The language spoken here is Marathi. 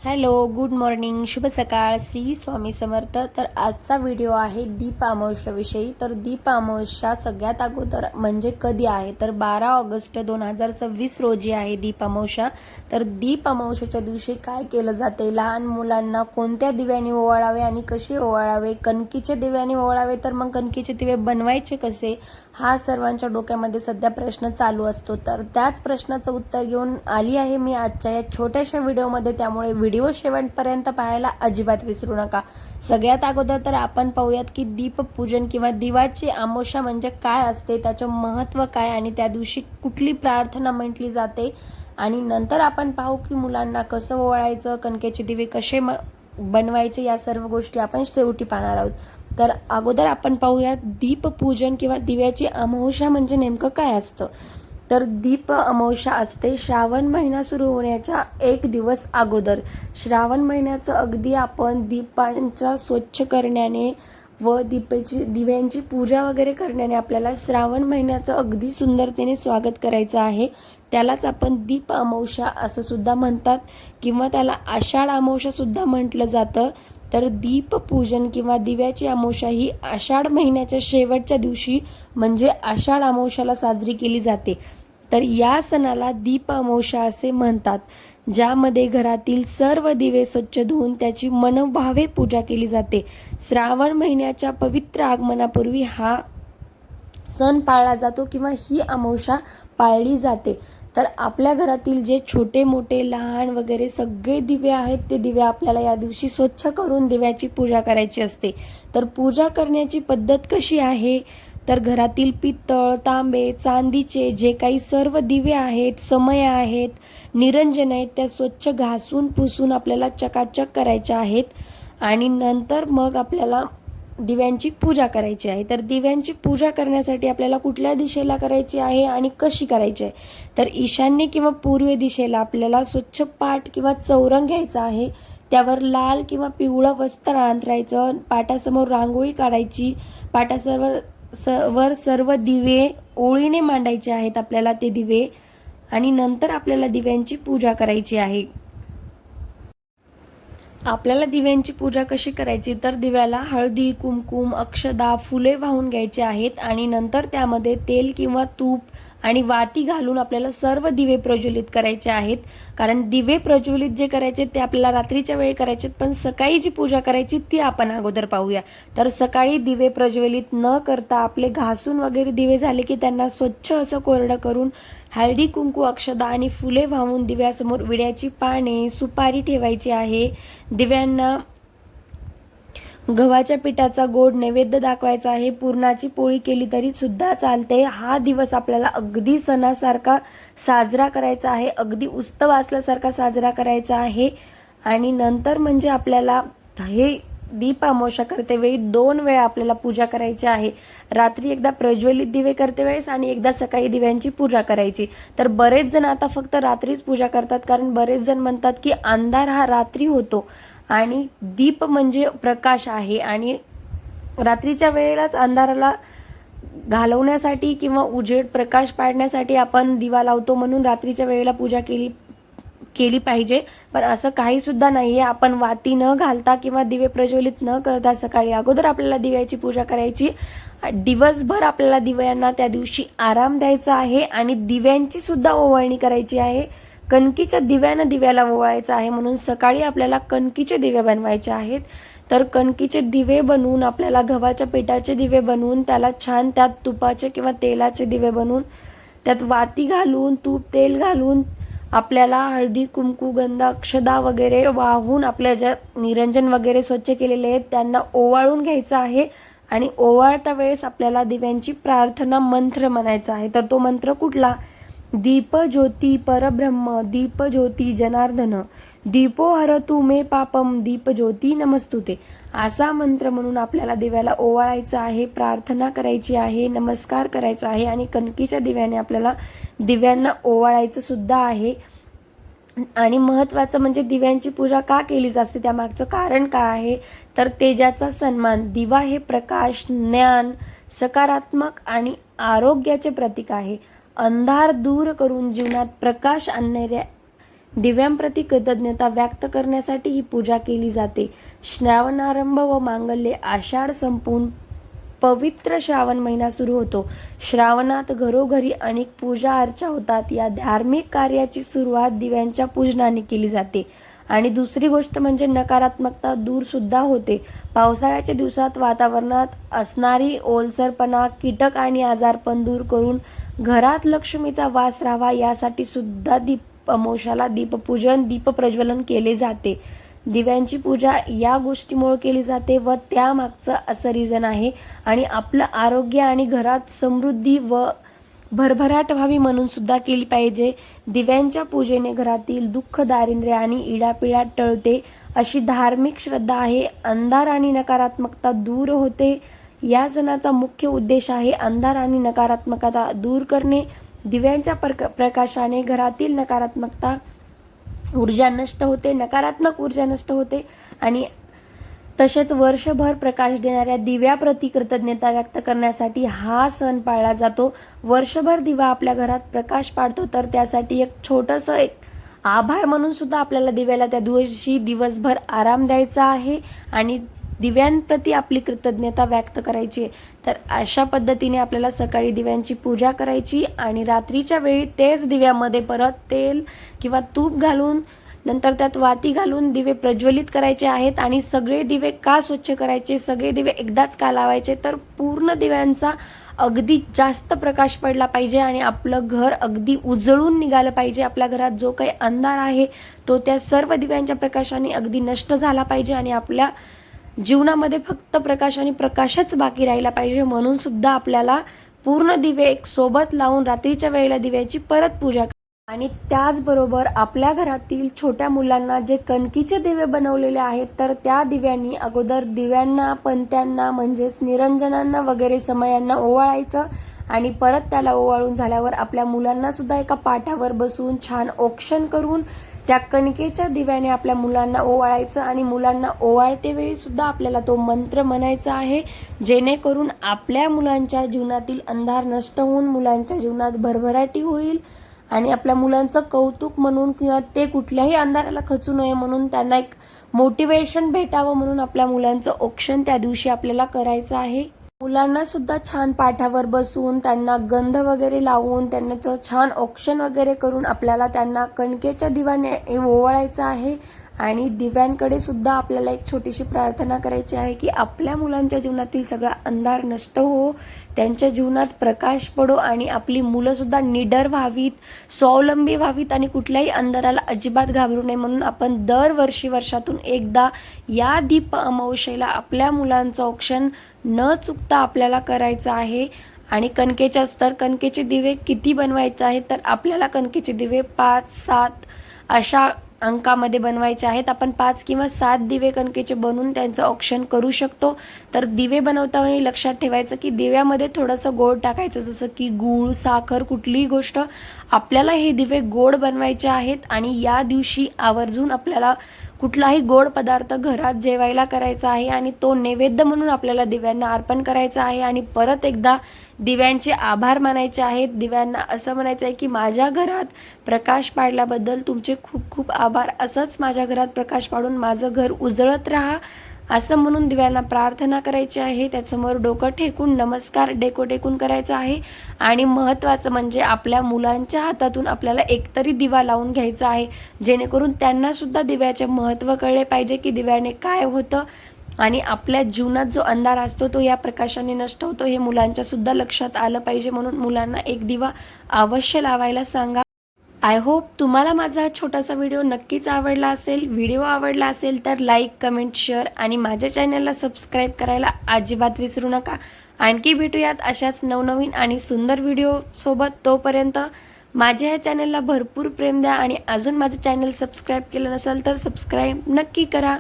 हॅलो, गुड मॉर्निंग, शुभ सकाळ, श्री स्वामी समर्थ. तर आजचा व्हिडिओ आहे दीप अमावस्याविषयी. तर दीप अमावस्या सगळ्यात अगोदर म्हणजे कधी आहे तर 12 ऑगस्ट 2026 रोजी आहे दीप अमावस्या. तर दीप अमावस्याच्या दिवशी काय केलं जाते, लहान मुलांना कोणत्या दिव्याने ओवाळावे आणि कसे ओवाळावे, कणकीचे दिव्याने ओवाळावे तर मग कणकीचे दिवे बनवायचे कसे, हा सर्वांच्या डोक्यामध्ये सध्या प्रश्न चालू असतो. तर त्याच प्रश्नाचं उत्तर घेऊन आली आहे मी आजच्या या छोट्याशा व्हिडिओमध्ये. त्यामुळे व्हिडिओ शेवटपर्यंत पाहायला अजिबात विसरू नका. सगळ्यात अगोदर तर आपण पाहूयात की दीपपूजन किंवा दिवाची अमावस्या म्हणजे काय असते, त्याचं महत्त्व काय आणि त्या दिवशी कुठली प्रार्थना म्हटली जाते, आणि नंतर आपण पाहू की मुलांना कसं ओवाळायचं, कणकेचे दिवे कसे बनवायचे, या सर्व गोष्टी आपण शेवटी पाहणार आहोत. तर अगोदर आपण पाहूया दीपपूजन किंवा दिव्याची अमावस्या म्हणजे नेमकं काय असतं. तर दीप अमावस्या असते श्रावण महिना सुरू होण्याच्या एक दिवस अगोदर. श्रावण महिन्याचं अगदी आपण दीपांच्या स्वच्छ करण्याने व दिव्यांची पूजा वगैरे करण्याने आपल्याला श्रावण महिन्याचं अगदी सुंदरतेने स्वागत करायचं आहे. त्यालाच आपण दीप अमावस्या असं सुद्धा म्हणतात किंवा त्याला आषाढ अमावस्या सुद्धा म्हटलं जातं. तर दीपपूजन किंवा दिव्याची अमावस्या ही आषाढ महिन्याच्या शेवटच्या दिवशी म्हणजे आषाढ अमावस्याला साजरी केली जाते. तर या सणाला दीप अमावस्या असे म्हणतात, ज्यामध्ये घरातील सर्व दिवे स्वच्छ धुवून त्याची मनोभावे पूजा केली जाते. श्रावण महिन्याच्या पवित्र आगमनापूर्वी हा सण पाळला जातो किंवा ही अमावस्या पाळली जाते. तर आपल्या घरातील जे छोटे मोठे लहान वगैरे सगळे दिवे आहेत ते दिवे आपल्याला या दिवशी स्वच्छ करून दिव्याची पूजा करायची असते. तर पूजा करण्याची पद्धत कशी आहे, तर घरातील पित्तळ, तांबे, चांदीचे जे काही सर्व दिवे आहेत, समय आहेत, निरंजन आहेत, त्या स्वच्छ घासून पुसून आपल्याला चकाचक करायचे आहेत. आणि नंतर मग आपल्याला दिव्यांची पूजा करायची आहे. तर दिव्यांची पूजा करण्यासाठी आपल्याला कुठल्या दिशेला करायची आहे आणि कशी करायची आहे, तर ईशान्य किंवा पूर्व दिशेला आपल्याला स्वच्छ पाट किंवा चौरंग घ्यायचा आहे. त्यावर लाल किंवा पिवळं वस्त्र अंथरायचं, पाटासमोर रांगोळी काढायची, वर सर्व दिवे ओळीने मांडायचे आहेत आपल्याला ते दिवे, आणि नंतर आपल्याला दिव्यांची पूजा करायची आहे. आपल्याला दिव्यांची पूजा कशी करायची, तर दिव्याला हळदी, कुंकुम, अक्षदा, फुले वाहून घ्यायचे आहेत आणि नंतर त्यामध्ये तेल किंवा तूप आणि वाती घालून आपल्याला सर्व दिवे प्रज्वलित करायचे आहेत. कारण दिवे प्रज्वलित जे करायचे ते आपल्याला रात्रीच्या वेळी करायचे, पण सकाळी जी पूजा करायची ती आपण अगोदर पाहूया. तर सकाळी दिवे प्रज्वलित न करता आपले घासून वगैरे दिवे झाले की त्यांना स्वच्छ असं कोरडं करून हळदी, कुंकू, अक्षदा आणि फुले वाहून दिव्यासमोर विड्याची पाने, सुपारी ठेवायची आहे. दिव्यांना गव्हाच्या पिठाचा गोड नैवेद्य दाखवायचा आहे. पुरणाची पोळी केली तरी सुद्धा चालते. हा दिवस आपल्याला अगदी सणासारखा साजरा करायचा आहे, अगदी उत्सव असल्यासारखा साजरा करायचा आहे. आणि नंतर म्हणजे आपल्याला हे दीप अमावस्या करते वेळी 2 वेळा आपल्याला पूजा करायची आहे. रात्री एकदा प्रज्वलित दिवे करते वेळेस आणि एकदा सकाळी दिव्यांची पूजा करायची. तर बरेच जण आता फक्त रात्रीच पूजा करतात, कारण बरेच जण म्हणतात की अंधार हा रात्री होतो आणि दीप म्हणजे प्रकाश आहे, आणि रात्रीच्या वेळेलाच अंधाराला घालवण्यासाठी किंवा उजेड प्रकाश पाडण्यासाठी आपण दिवा लावतो, म्हणून रात्रीच्या वेळेला पूजा केली पाहिजे. पण असं काही सुद्धा नाहीये. आपण वाती न घालता किंवा दिवे प्रज्वलित न करता सकाळी अगोदर आपल्याला दिव्याची पूजा करायची. दिवसभर आपल्याला दिव्यांना त्या दिवशी आराम द्यायचा आहे आणि दिव्यांची सुद्धा ओवाळणी करायची आहे. कणकीच्या दिव्यानं दिव्याला ओवाळायचं आहे, म्हणून सकाळी आपल्याला कणकीचे दिवे बनवायचे आहेत. तर कणकीचे दिवे बनवून आपल्याला गव्हाच्या पिठाचे दिवे बनवून त्याला छान त्यात तुपाचे किंवा तेलाचे दिवे बनवून त्यात वाती घालून तूप तेल घालून आपल्याला हळदी, कुंकू, गंध, अक्षदा वगैरे वाहून आपल्या ज्या निरंजन वगैरे स्वच्छ केलेले आहेत त्यांना ओवाळून घ्यायचं आहे. आणि ओवाळता वेळेस आपल्याला दिव्यांची प्रार्थना मंत्र म्हणायचा आहे. तर तो मंत्र कुठला, दीप ज्योती परब्रह्म, दीप ज्योती जनार्दन, दीपो हरतु मे पापम, दीप ज्योती नमस्तुते, असा मंत्र म्हणून आपल्याला दिव्याला ओवाळायचं आहे, प्रार्थना करायची आहे, नमस्कार करायचा आहे आणि कणकीच्या दिव्याने आपल्याला दिव्यांना ओवाळायचं सुद्धा आहे. आणि महत्त्वाचं म्हणजे दिव्यांची पूजा का केली जाते, त्यामागचं कारण काय आहे, तर तेजाचा सन्मान. दिवा हे प्रकाश, ज्ञान, सकारात्मक आणि आरोग्याचे प्रतीक आहे. अंधार दूर करून जीवनात प्रकाश आणणाऱ्या दिव्यांप्रती कृतज्ञता व्यक्त करण्यासाठी ही पूजा केली जाते. श्रावणारंभ व मांगल्य आषाढ संपून पवित्र श्रावण महिना सुरू होतो. श्रावणात घरोघरी अनेक पूजा अर्चा होतात. या धार्मिक कार्याची सुरुवात दिव्यांच्या पूजनाने केली जाते. आणि दुसरी गोष्ट म्हणजे नकारात्मकता दूर सुद्धा होते. पावसाळ्याच्या दिवसात वातावरणात असणारी ओलसरपणा, कीटक आणि आजारपण दूर करून घरात लक्ष्मीचा वास राहावा यासाठी सुद्धा दीप अमावस्याला दीपपूजन, दीपप्रज्वलन केले जाते. दिव्यांची पूजा या गोष्टीमुळे केली जाते व त्यामागचं असं रिझन आहे. आणि आपलं आरोग्य आणि घरात समृद्धी व भरभराट व्हावी म्हणून सुद्धा केली पाहिजे. दिव्यांच्या पूजेने घरातील दुःख, दारिद्र्य आणि इडापिडा टळते अशी धार्मिक श्रद्धा आहे. अंधार आणि नकारात्मकता दूर होते. या सणाचा मुख्य उद्देश आहे अंधार आणि नकारात्मकता दूर करणे. दिव्यांच्या प्रकाशाने घरातील नकारात्मकता ऊर्जा नष्ट होते, नकारात्मक ऊर्जा नष्ट होते. आणि तसेच वर्षभर प्रकाश देणाऱ्या दिव्याप्रती कृतज्ञता व्यक्त करण्यासाठी हा सण पाळला जातो. वर्षभर दिवा आपल्या घरात प्रकाश पाडतो, तर त्यासाठी एक छोटंसं एक आभार म्हणून सुद्धा आपल्याला दिव्याला त्या दिवशी दिवसभर आराम द्यायचा आहे आणि दिव्यांप्रती आपली कृतज्ञता व्यक्त करायची. तर अशा पद्धतीने आपल्याला सकाळी दिव्यांची पूजा करायची आणि रात्रीच्या वेळी तेच दिव्यामध्ये परत तेल किंवा तूप घालून नंतर त्यात वाती घालून दिवे प्रज्वलित करायचे आहेत. आणि सगळे दिवे का स्वच्छ करायचे, सगळे दिवे एकदाच का लावायचे, तर पूर्ण दिव्यांचा अगदी जास्त प्रकाश पडला पाहिजे आणि आपलं घर अगदी उजळून निघालं पाहिजे. आपल्या घरात जो काही अंधार आहे तो त्या सर्व दिव्यांच्या प्रकाशाने अगदी नष्ट झाला पाहिजे आणि आपल्या जीवनामध्ये फक्त प्रकाश आणि प्रकाशच बाकी राहिला पाहिजे. म्हणून सुद्धा आपल्याला पूर्ण दिवे एक सोबत लावून रात्रीच्या वेळेला दिव्याची परत पूजा. आणि त्याचबरोबर आपल्या घरातील छोट्या मुलांना जे कणकीचे दिवे बनवलेले आहेत, तर त्या दिव्यांनी अगोदर दिव्यांना, पंत्यांना म्हणजेच निरंजनांना वगैरे समयांना ओवाळायचं आणि परत त्याला ओवाळून झाल्यावर आपल्या मुलांना सुद्धा एका पाटावर बसून छान औक्षण करून त्या कणकेच्या दिव्याने आपल्या मुलांना ओवाळायचं. आणि मुलांना ओवाळते वेळी सुद्धा आपल्याला तो मंत्र म्हणायचा आहे, जेणेकरून आपल्या मुलांच्या जीवनातील अंधार नष्ट होऊन मुलांच्या जीवनात भरभराटी होईल. आणि आपल्या मुलांचं कौतुक म्हणून किंवा ते कुठल्याही अंधाराला खचू नये म्हणून त्यांना एक मोटिवेशन भेटावं म्हणून आपल्या मुलांचं औक्षण त्या दिवशी आपल्याला करायचं आहे. मुलांना सुद्धा छान पाठावर बसून त्यांना गंध वगैरे लावून त्यांचं छान औक्षण वगैरे करून आपल्याला त्यांना कणकेच्या दिव्याने ओवाळायचं आहे. आणि दिव्यांकडे सुद्धा आपल्याला एक छोटीशी प्रार्थना करायची आहे की आपल्या मुलांच्या जीवनातील सगळा अंधार नष्ट हो, त्यांच्या जीवनात प्रकाश पडो आणि आपली मुलं सुद्धा निडर व्हावीत, स्वावलंबी व्हावीत आणि कुठल्याही अंधाराला अजिबात घाबरू नये. म्हणून आपण दरवर्षी वर्षातून एकदा या दीप अमावस्येला आपल्या मुलांचं औक्षण न चुकता आपल्याला करायचं आहे. आणि कणकेचे दिवे किती बनवायचे आहेत, तर आपल्याला कणकेचे दिवे 5-7 अशा अंकामध्ये बनवायचे आहेत. आपण 5 किंवा 7 दिवे कणकेचे बनवून त्यांचं औक्षण करू शकतो. तर दिवे बनवताना लक्षात ठेवायचं की दिव्यामध्ये थोडंसं गोड टाकायचं, जसं की गूळ, साखर, कुठलीही गोष्ट. आपल्याला हे दिवे गोड बनवायचे आहेत आणि या दिवशी आवर्जून आपल्याला कुठलाही गोड पदार्थ घरात जेवायला करायचा आहे आणि तो नैवेद्य म्हणून आपल्याला दिव्यांना अर्पण करायचा आहे. आणि परत एकदा दिव्यांचे आभार मानायचे आहेत. दिव्यांना असं म्हणायचं आहे की माझ्या घरात प्रकाश पाडल्याबद्दल तुमचे खूप खूप आभार. असंच माझ्या घरात प्रकाश पाडून माझं घर उजळत राहा असं म्हणून दिव्यांना प्रार्थना करायची आहे. त्यासमोर डोकं ठेकून नमस्कार टेकून करायचा आहे. आणि महत्त्वाचं म्हणजे आपल्या मुलांच्या हातातून आपल्याला एकतरी दिवा लावून घ्यायचा आहे, जेणेकरून त्यांना सुद्धा दिव्याचे महत्त्व कळले पाहिजे की दिव्याने काय होतं आणि आपल्या जीवनात जो अंधार असतो तो या प्रकाशाने नष्ट होतो हे मुलांच्या सुद्धा लक्षात आलं पाहिजे. म्हणून मुलांना एक दिवा अवश्य लावायला सांगा. आय होप तुम्हाला माझा छोटासा व्हिडिओ नक्कीच आवडला असेल. व्हिडिओ आवडला असेल तर लाईक, कमेंट, शेअर आणि माझ्या चॅनलला सबस्क्राईब करायला अजिबात विसरू नका. आणखी भेटूयात अशाच नवनवीन आणि सुंदर व्हिडिओ सोबत. तोपर्यंत माझ्या ह्या चॅनलला भरपूर प्रेम द्या आणि अजून माझं चॅनल सबस्क्राईब केलं नसेल तर सबस्क्राईब नक्की करा.